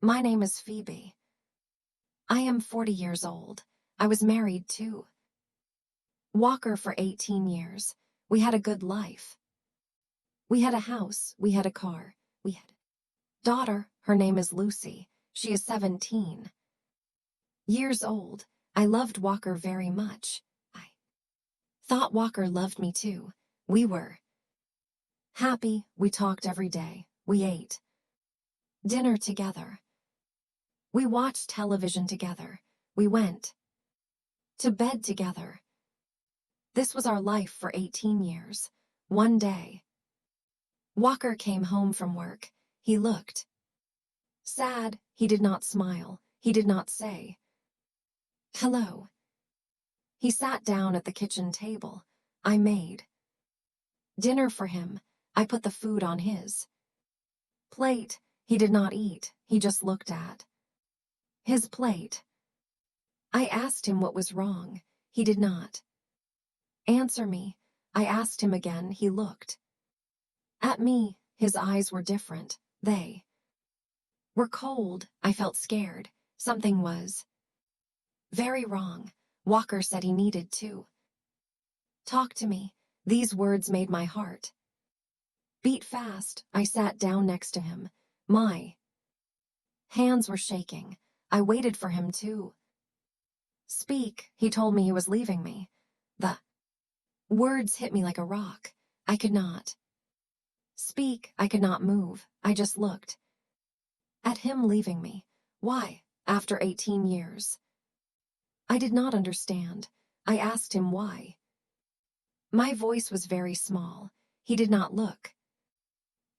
My name is Phoebe. I am 40 years old. I was married to Walker for 18 years. We had a good life. We had a house, we had a car, we had a daughter. Her name is Lucy. She is 17 years old. I loved Walker very much. I thought Walker loved me too. We were happy. We talked every day. We ate dinner together. We watched television together. We went to bed together. This was our life for 18 years. One day, Walker came home from work. He looked sad. He did not smile. He did not say hello. He sat down at the kitchen table. I made dinner for him. I put the food on his plate. He did not eat. He just looked at his plate. I asked him what was wrong. He did not answer me. I asked him again. He looked at me. His eyes were different. They were cold. I felt scared. Something was very wrong. Walker said he needed to talk to me. These words made my heart beat fast. I sat down next to him. My hands were shaking. I waited for him to speak. He told me he was leaving me. The words hit me like a rock. I could not speak. I could not move. I just looked at him leaving me. Why? After 18 years. I did not understand. I asked him why. My voice was very small. He did not look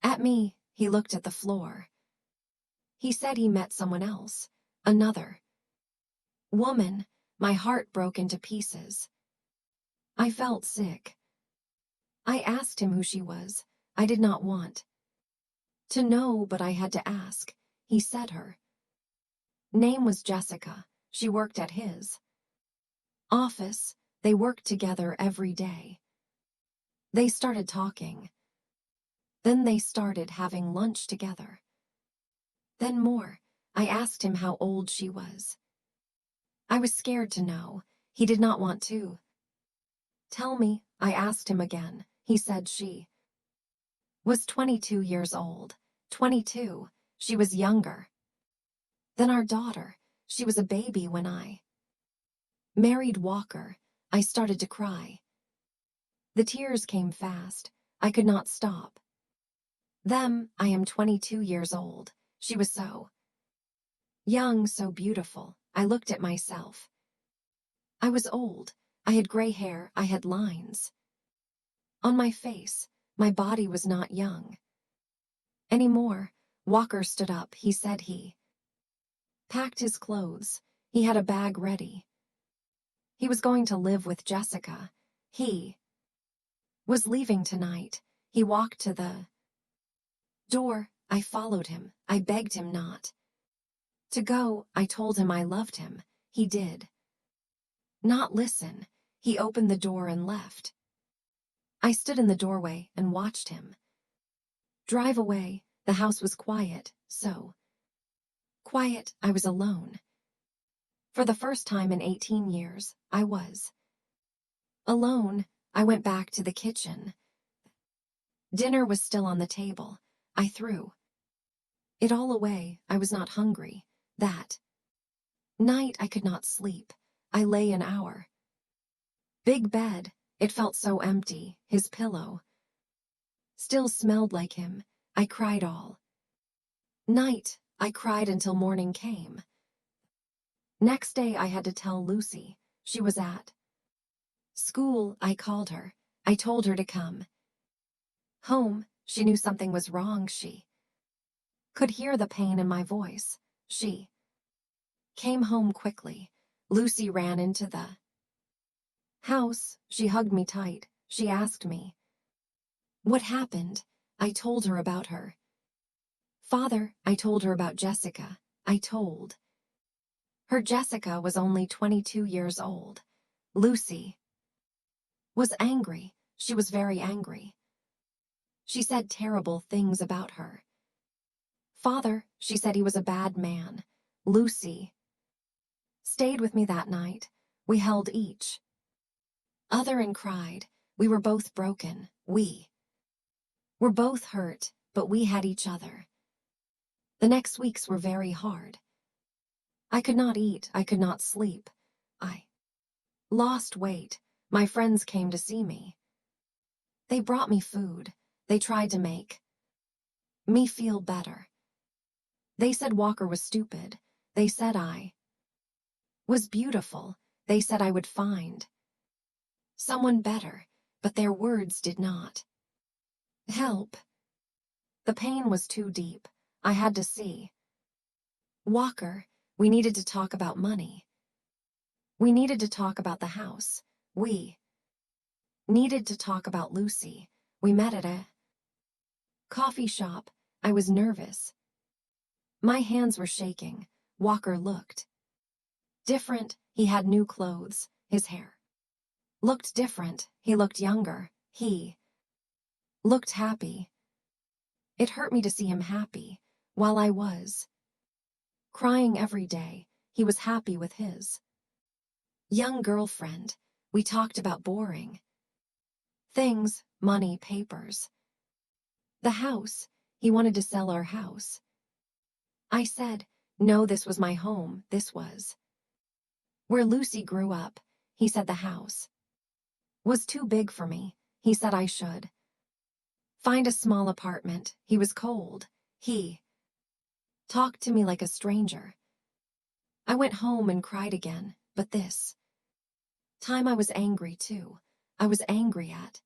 at me. He looked at the floor. He said he met someone else. Another woman. My heart broke into pieces. I felt sick. I asked him who she was. I did not want to know, but I had to ask. He said her name was Jessica. She worked at his office. They worked together every day. They started talking. Then they started having lunch together. Then more. I asked him how old she was. I was scared to know. He did not want to tell me. I asked him again. He said she was 22 years old. 22. She was younger than our daughter. She was a baby when I married Walker. I started to cry. The tears came fast. I could not stop them. I am 22 years old. She was so young, so beautiful. I looked at myself. I was old. I had gray hair. I had lines on my face. My body was not young anymore. Walker stood up. He said he packed his clothes. He had a bag ready. He was going to live with Jessica. He was leaving tonight. He walked to the door. I followed him. I begged him not to go. I told him I loved him. He did not listen. He opened the door and left. I stood in the doorway and watched him drive away. The house was quiet, so quiet. I was alone. For the first time in 18 years, I was alone. I went back to the kitchen. Dinner was still on the table. I threw it all away. I was not hungry. That night I could not sleep. I lay in our big bed. It felt so empty. His pillow still smelled like him. I cried all night. I cried until morning came. Next day I had to tell Lucy. She was at school. I called her. I told her to come home. She knew something was wrong. She could hear the pain in my voice. She came home quickly. Lucy ran into the house. She hugged me tight. She asked me what happened. I told her about her father. I told her about Jessica. I told her Jessica was only 22 years old. Lucy was angry. She was very angry. She said terrible things about her Father, she said he was a bad man. Lucy stayed with me that night. We held each other and cried. We were both broken. We were both hurt, but we had each other. The next weeks were very hard. I could not eat, I could not sleep. I lost weight. My friends came to see me. They brought me food. They tried to make me feel better. They said Walker was stupid. They said I was beautiful. They said I would find someone better, but their words did not help. The pain was too deep. I had to see Walker. We needed to talk about money. We needed to talk about the house. We needed to talk about Lucy. We met at a coffee shop. I was nervous. My hands were shaking. Walker looked different. He had new clothes. His hair looked different. He looked younger. He looked happy. It hurt me to see him happy. While I was crying every day, he was happy with his young girlfriend. We talked about boring things, money, papers. The house. He wanted to sell our house. I said, no, this was my home. This was where Lucy grew up. He said the house was too big for me. He said I should find a small apartment. He was cold. He talked to me like a stranger. I went home and cried again, but this time I was angry too. I was angry at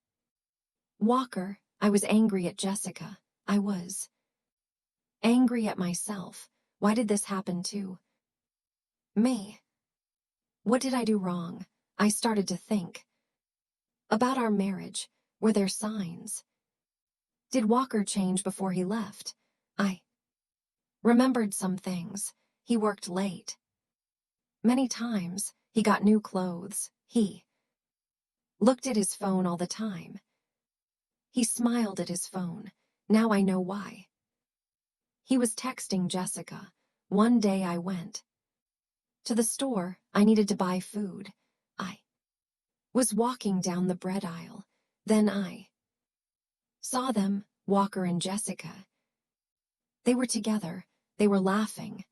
Walker. I was angry at Jessica. I was angry at myself. Why did this happen to me? What did I do wrong? I started to think about our marriage. Were there signs? Did Walker change before he left? I remembered some things. He worked late. Many times, he got new clothes. He looked at his phone all the time. He smiled at his phone. Now I know why. He was texting Jessica. One day I went to the store. I needed to buy food. I was walking down the bread aisle. Then I saw them, Walker and Jessica. They were together. They were laughing.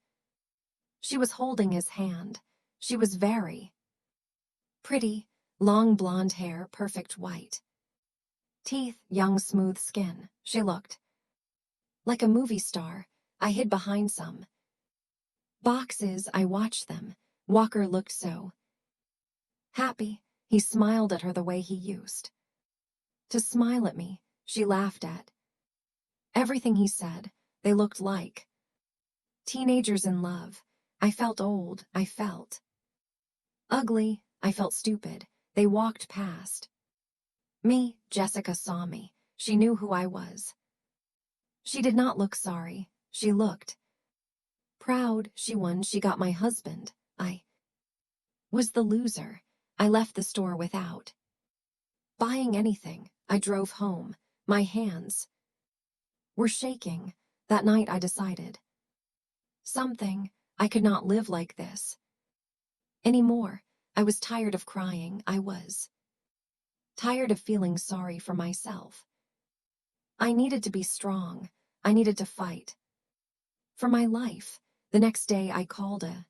She was holding his hand. She was very pretty, long blonde hair, perfect white teeth, young smooth skin. She looked like a movie star. I hid behind some boxes. I watched them. Walker looked so happy. He smiled at her the way he used to smile at me. She laughed at everything he said. They looked like teenagers in love. I felt old. I felt ugly. I felt stupid. They walked past me. Jessica saw me. She knew who I was. She did not look sorry. She looked proud. She won. She got my husband. I was the loser. I left the store without buying anything. I drove home. My hands were shaking. That night I decided something. I could not live like this anymore. I was tired of crying. I was tired of feeling sorry for myself. I needed to be strong. I needed to fight for my life. The next day I called a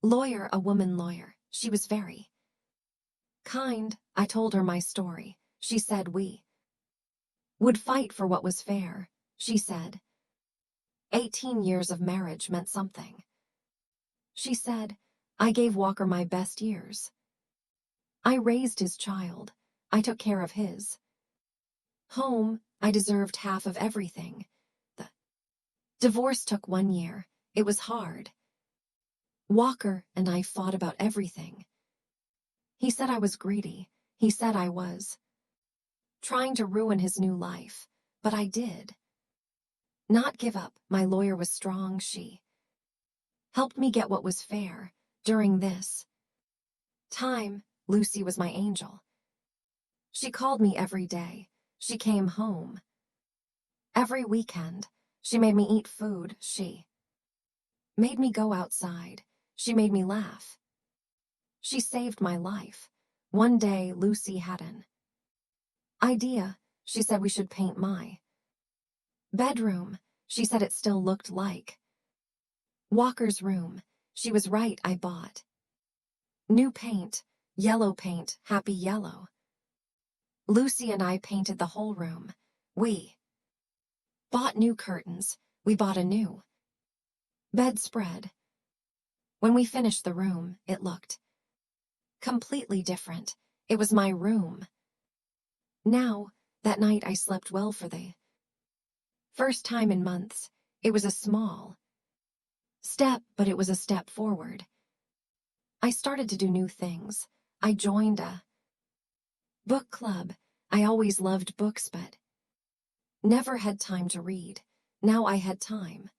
lawyer, a woman lawyer. She was very kind. I told her my story. She said we would fight for what was fair. She said 18 years of marriage meant something. She said, I gave Walker my best years. I raised his child. I took care of his home. I deserved half of everything. The divorce took 1 year. It was hard. Walker and I fought about everything. He said I was greedy. He said I was trying to ruin his new life. But I did not give up. My lawyer was strong. She helped me get what was fair. During this time, Lucy was my angel. She called me every day. She came home every weekend. She made me eat food. She made me go outside. She made me laugh. She saved my life. One day, Lucy had an idea. She said we should paint my bedroom. She said it still looked like Walker's room. She was right. I bought new paint, yellow paint, happy yellow. Lucy and I painted the whole room. We bought new curtains. We bought a new bedspread. When we finished the room, it looked completely different. It was my room. Now, that night I slept well for the first time in months. It was a small step, but it was a step forward. I started to do new things. I joined a book club. I always loved books, but never had time to read. Now I had time.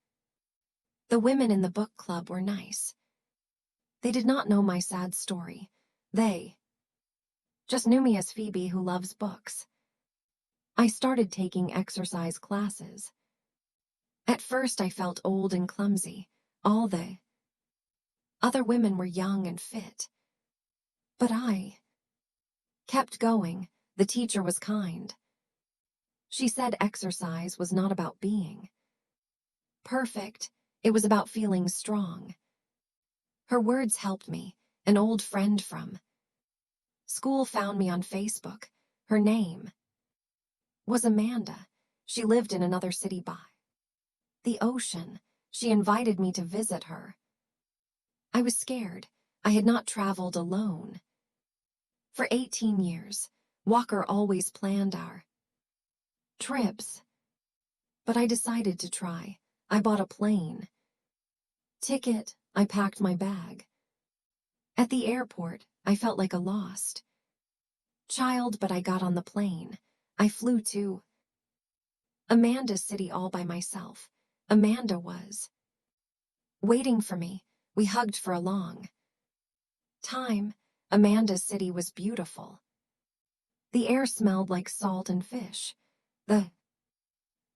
The women in the book club were nice. They did not know my sad story. They just knew me as Phoebe who loves books. I started taking exercise classes. At first I felt old and clumsy. All the other women were young and fit. But I kept going. The teacher was kind. She said exercise was not about being perfect. It was about feeling strong. Her words helped me. An old friend from school found me on Facebook. Her name was Amanda. She lived in another city by the ocean. She invited me to visit her. I was scared. I had not traveled alone. For 18 years, Walker always planned our trips. But I decided to try. I bought a plane ticket. I packed my bag. At the airport, I felt like a lost child, but I got on the plane. I flew to Amanda's city all by myself. Amanda was waiting for me. We hugged for a long time. Amanda's city was beautiful. The air smelled like salt and fish. The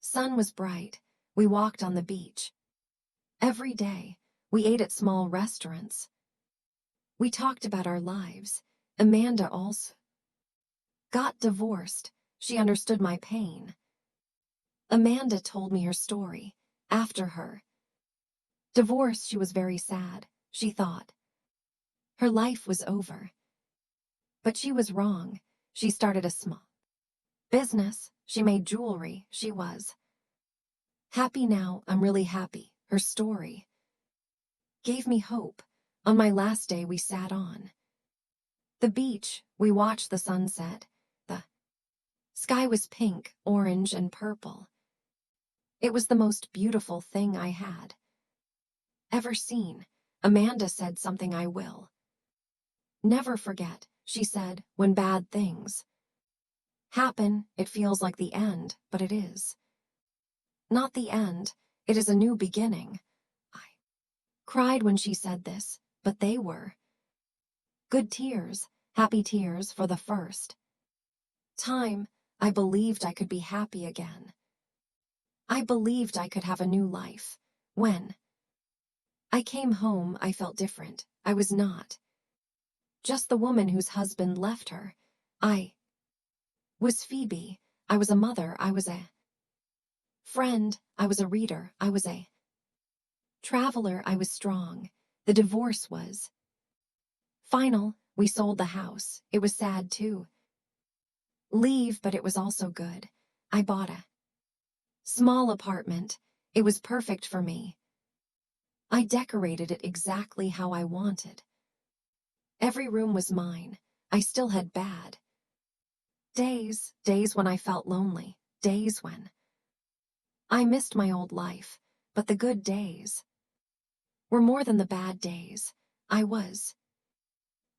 sun was bright. We walked on the beach. Every day, we ate at small restaurants. We talked about our lives. Amanda also got divorced. She understood my pain. Amanda told me her story. After her divorce, she was very sad. She thought her life was over. But she was wrong. She started a small business. She made jewelry. She was happy now. I'm really happy. Her story gave me hope. On my last day, we sat on the beach. We watched the sunset. The sky was pink, orange, and purple. It was the most beautiful thing I had ever seen. Amanda said something I will never forget. She said, when bad things happen, it feels like the end, but it is not the end. It is a new beginning. I cried when she said this, but they were good tears, happy tears for the first time. I believed I could be happy again. I believed I could have a new life. When I came home, I felt different. I was not just the woman whose husband left her. I was Phoebe. I was a mother. I was a friend. I was a reader. I was a traveler. I was strong. The divorce was final. We sold the house. It was sad to leave, but it was also good. I bought a small apartment. It was perfect for me. I decorated it exactly how I wanted. Every room was mine. I still had bad days when I felt lonely, days when I missed my old life, but the good days were more than the bad days. I was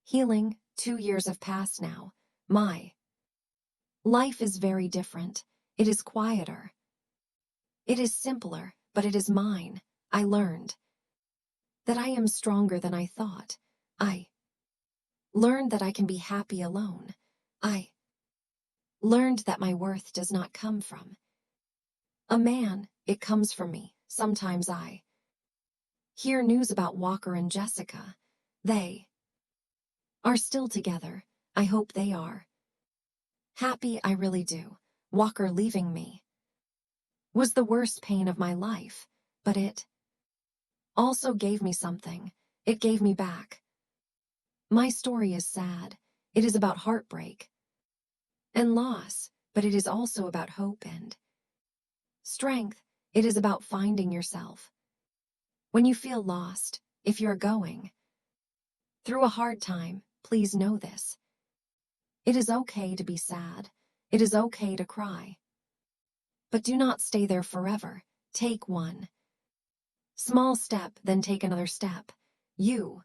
healing. 2 years have passed now. My life is very different. It is quieter. It is simpler, but it is mine. I learned that I am stronger than I thought. I learned that I can be happy alone. I learned that my worth does not come from a man. it comes from me. Sometimes I hear news about Walker and Jessica. They are still together. I hope they are happy. I really do. Walker leaving me was the worst pain of my life, but it also gave me something. It gave me back. My story is sad. It is about heartbreak and loss, but it is also about hope and strength. It is about finding yourself. When you feel lost, if you're going through a hard time, please know this. It is okay to be sad. It is okay to cry. But do not stay there forever. Take one small step, then take another step. You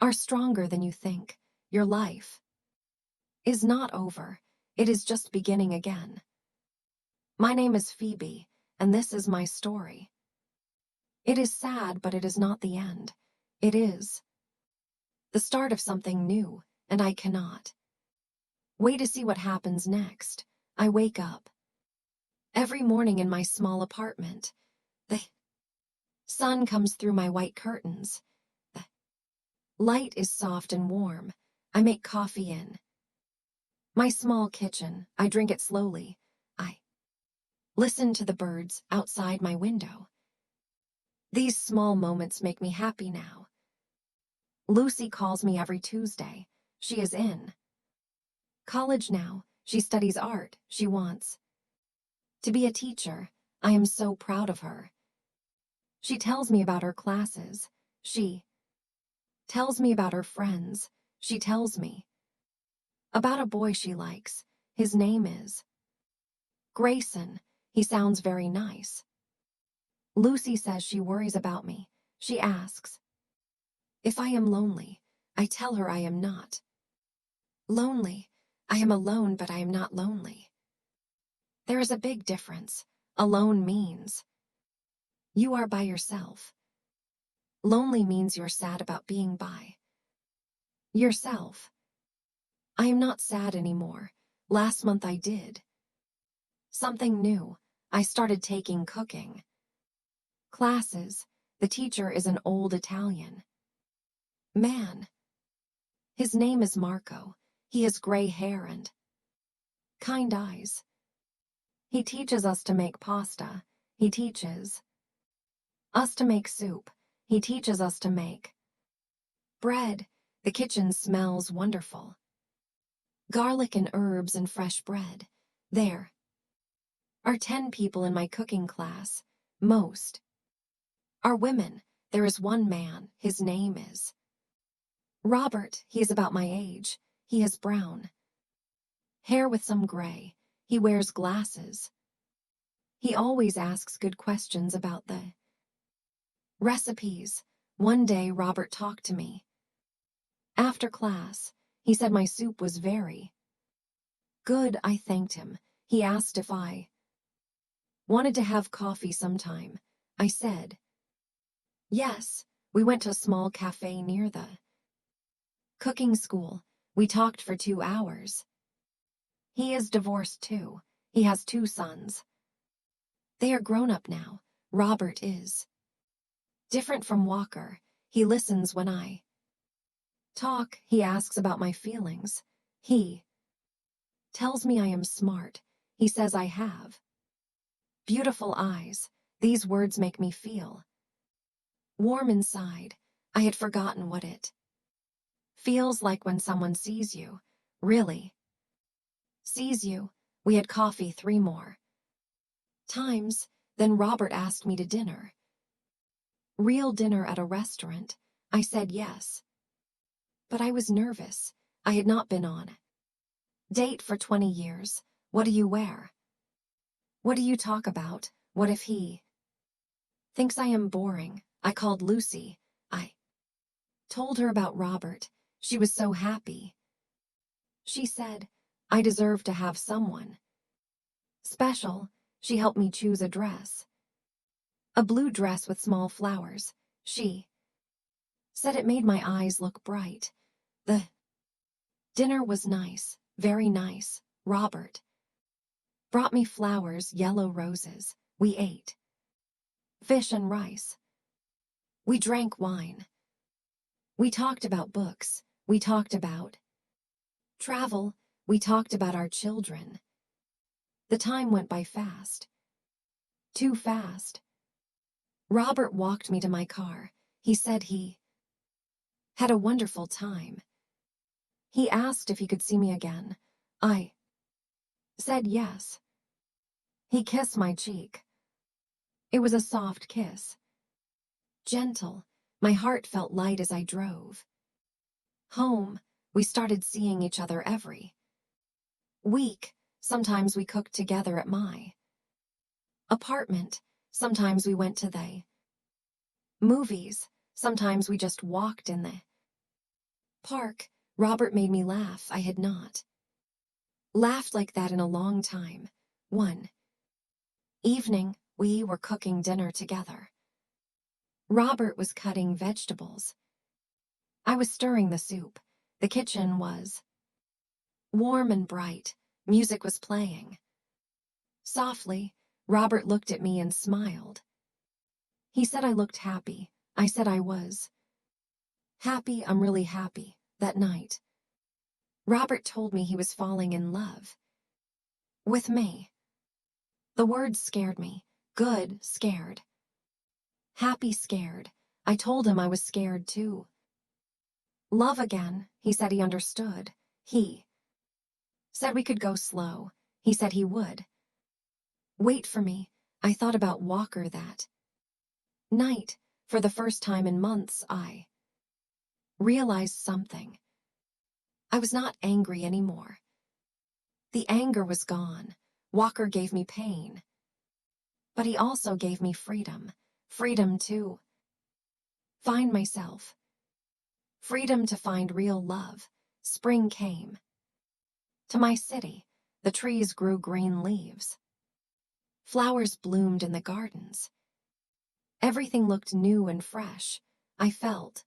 are stronger than you think. Your life is not over. It is just beginning again. My name is Phoebe, and this is my story. It is sad, but it is not the end. It is the start of something new, and I cannot wait to see what happens next. I wake up every morning in my small apartment. The sun comes through my white curtains. The light is soft and warm. I make coffee in my small kitchen. I drink it slowly. I listen to the birds outside my window. These small moments make me happy now. Lucy calls me every Tuesday. She is in college now. She studies art. She wants to be a teacher. I am so proud of her. She tells me about her classes. She tells me about her friends. She tells me about a boy she likes. His name is Grayson. He sounds very nice. Lucy says she worries about me. She asks if I am lonely. I tell her I am not lonely. I am alone, but I am not lonely. There is a big difference. Alone means you are by yourself. Lonely means you're sad about being by yourself. I am not sad anymore. Last month I did something new. I started taking cooking classes. The teacher is an old Italian man. His name is Marco. He has gray hair and kind eyes. He teaches us to make pasta. He teaches us to make soup. He teaches us to make bread. The kitchen smells wonderful. Garlic and herbs and fresh bread. There are 10 people in my cooking class. Most are women. There is one man. His name is Robert. He is about my age. He has brown hair with some gray. He wears glasses. He always asks good questions about the recipes. One day Robert talked to me after class. He said my soup was very good. I thanked him. He asked if I wanted to have coffee sometime. I said yes. We went to a small cafe near the cooking school. We talked for 2 hours. He is divorced too. He has 2 sons. They are grown up now. Robert is different from Walker. He listens when I talk. He asks about my feelings. He tells me I am smart. He says I have beautiful eyes. These words make me feel warm inside. I had forgotten what it feels like when someone sees you, really sees you. We had coffee 3 more times. Then Robert asked me to dinner. Real dinner at a restaurant. I said yes. But I was nervous. I had not been on a date for 20 years. What do you wear? What do you talk about? What if he thinks I am boring? I called Lucy. I told her about Robert. She was so happy. She said I deserve to have someone special. She helped me choose a dress. A blue dress with small flowers. She said it made my eyes look bright. The dinner was nice, very nice. Robert brought me flowers, yellow roses. We ate fish and rice. We drank wine. We talked about books. We talked about travel. We talked about our children. The time went by fast. Too fast. Robert walked me to my car. He said he had a wonderful time. He asked if he could see me again. I said yes. He kissed my cheek. It was a soft kiss. Gentle. My heart felt light as I drove home. We started seeing each other every week. Sometimes we cooked together at my apartment. Sometimes we went to the movies. Sometimes we just walked in the park. Robert made me laugh. I had not laughed like that in a long time. One evening, we were cooking dinner together. Robert was cutting vegetables. I was stirring the soup. The kitchen was warm and bright. Music was playing. Softly, Robert looked at me and smiled. He said I looked happy. I said I was happy. I'm really happy. That night, Robert told me he was falling in love with me. The words scared me. Good, scared. Happy, scared. I told him I was scared too. Love again. He said he understood. He said we could go slow. He said he would wait for me. I thought about Walker that night. For the first time in months, I realized something. I was not angry anymore. The anger was gone. Walker gave me pain. But he also gave me freedom. Freedom to find myself. Freedom to find real love. Spring came to my city. The trees grew green leaves. Flowers bloomed in the gardens. Everything looked new and fresh. I felt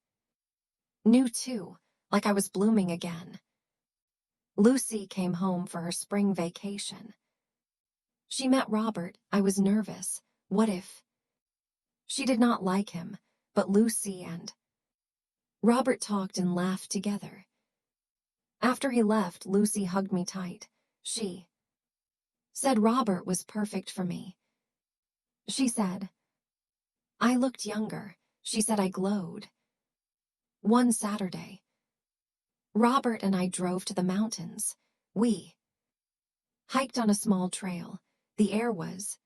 new too, like I was blooming again. Lucy came home for her spring vacation. She met Robert. I was nervous. What if she did not like him? But Lucy and Robert talked and laughed together. After he left, Lucy hugged me tight. She said Robert was perfect for me. She said I looked younger. She said I glowed. One Saturday, Robert and I drove to the mountains. We hiked on a small trail. The air was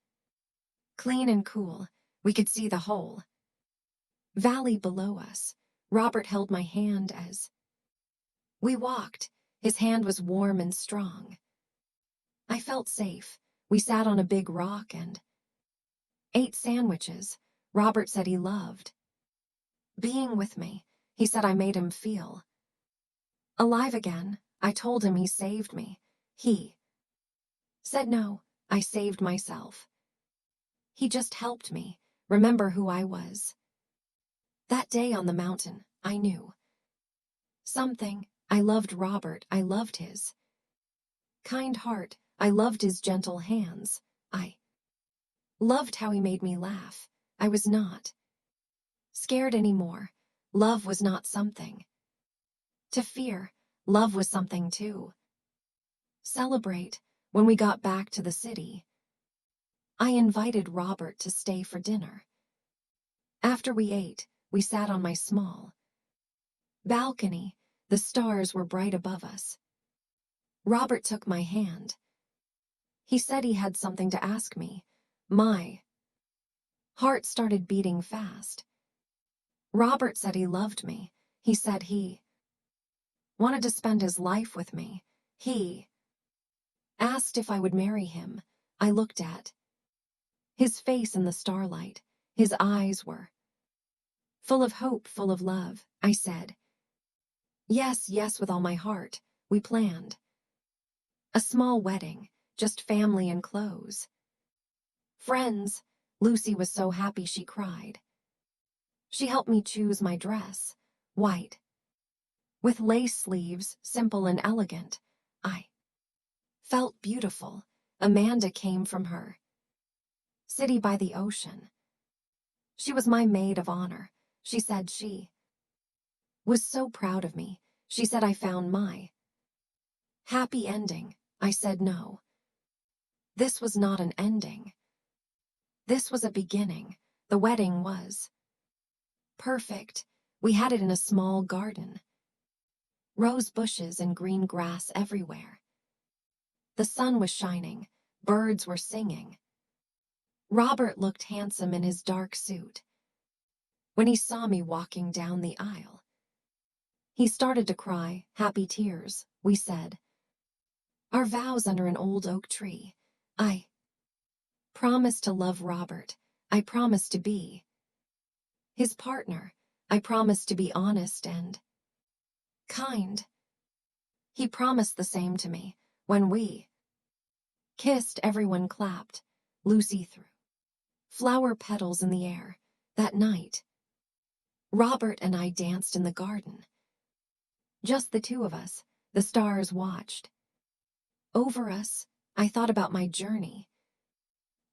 clean and cool. We could see the whole valley below us. Robert held my hand as we walked. His hand was warm and strong. I felt safe. We sat on a big rock and ate sandwiches. Robert said he loved being with me. He said I made him feel alive again. I told him he saved me. He said no, I saved myself. He just helped me remember who I was. That day on the mountain, I knew something. I loved Robert. I loved his kind heart. I loved his gentle hands. I loved how he made me laugh. I was not scared anymore. Love was not something to fear. Love was something to celebrate. When we got back to the city, I invited Robert to stay for dinner. After we ate, we sat on my small balcony. The stars were bright above us. Robert took my hand. He said he had something to ask me. My heart started beating fast. Robert said he loved me. He said he wanted to spend his life with me. He asked if I would marry him. I looked at his face in the starlight. His eyes were full of hope, full of love. I said, yes, yes, with all my heart. We planned a small wedding, just family and clothes. Friends. Lucy was so happy she cried. She helped me choose my dress, white, with lace sleeves, simple and elegant. I felt beautiful. Amanda came from her city by the ocean. She was my maid of honor. She said she was so proud of me. She said I found my happy ending. I said no. This was not an ending. This was a beginning. The wedding was perfect. We had it in a small garden. Rose bushes and green grass everywhere. The sun was shining. Birds were singing. Robert looked handsome in his dark suit. When he saw me walking down the aisle, he started to cry, happy tears. We said our vows under an old oak tree. I promised to love Robert. I promised to be his partner. I promised to be honest and kind. He promised the same to me. When we kissed, everyone clapped. Lucy threw flower petals in the air. That night, Robert and I danced in the garden. Just the two of us. The stars watched over us. I thought about my journey.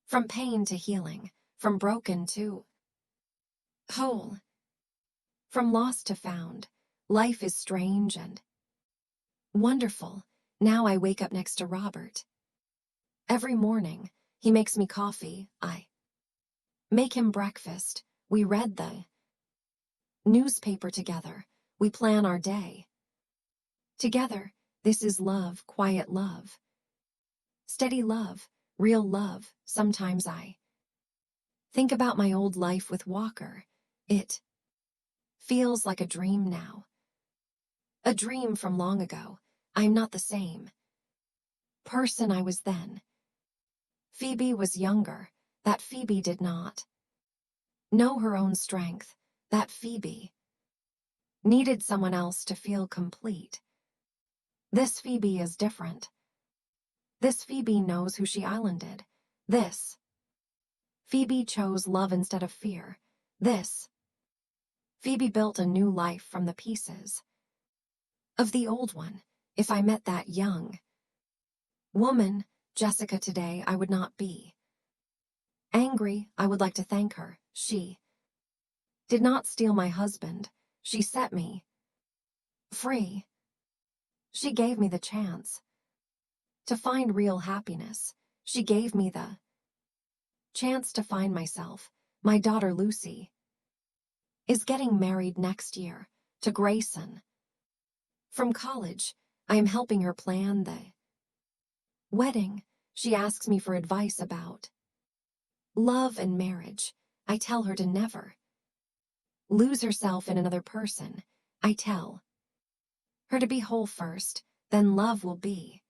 From pain to healing. From broken to whole. From lost to found. Life is strange and wonderful. Now I wake up next to Robert. Every morning, he makes me coffee. I make him breakfast. We read the newspaper together. We plan our day together. This is love, quiet love, steady love, real love. Sometimes I think about my old life with Walker. It feels like a dream now. A dream from long ago. I'm not the same person I was then. Phoebe was younger. That Phoebe did not know her own strength. That Phoebe needed someone else to feel complete. This Phoebe is different. This Phoebe knows who she islanded. This Phoebe chose love instead of fear. This Phoebe built a new life from the pieces of the old one. If I met that young woman, Jessica, today, I would not be angry. I would like to thank her. She did not steal my husband. She set me free. She gave me the chance to find real happiness. She gave me the chance to find myself. My daughter Lucy is getting married next year to Grayson. From college, I am helping her plan the wedding. She asks me for advice about love and marriage. I tell her to never lose herself in another person. I tell her to be whole first, then love will be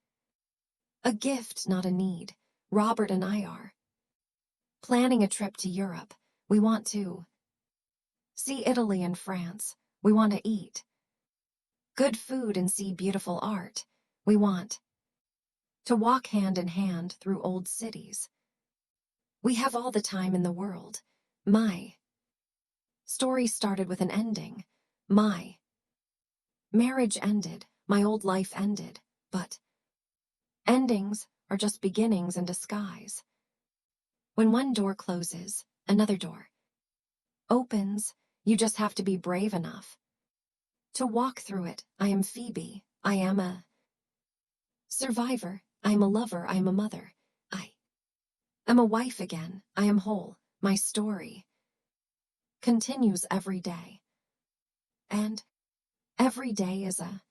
a gift, not a need. Robert and I are planning a trip to Europe. We want to see Italy and France. We want to eat good food and see beautiful art. We want to walk hand in hand through old cities. We have all the time in the world. My story started with an ending. My marriage ended. My old life ended. But endings are just beginnings in disguise. When one door closes, another door opens. You just have to be brave enough to walk through it. I am Phoebe. I am a survivor. I am a lover. I am a mother. I am a wife again. I am whole. My story continues every day. And every day is a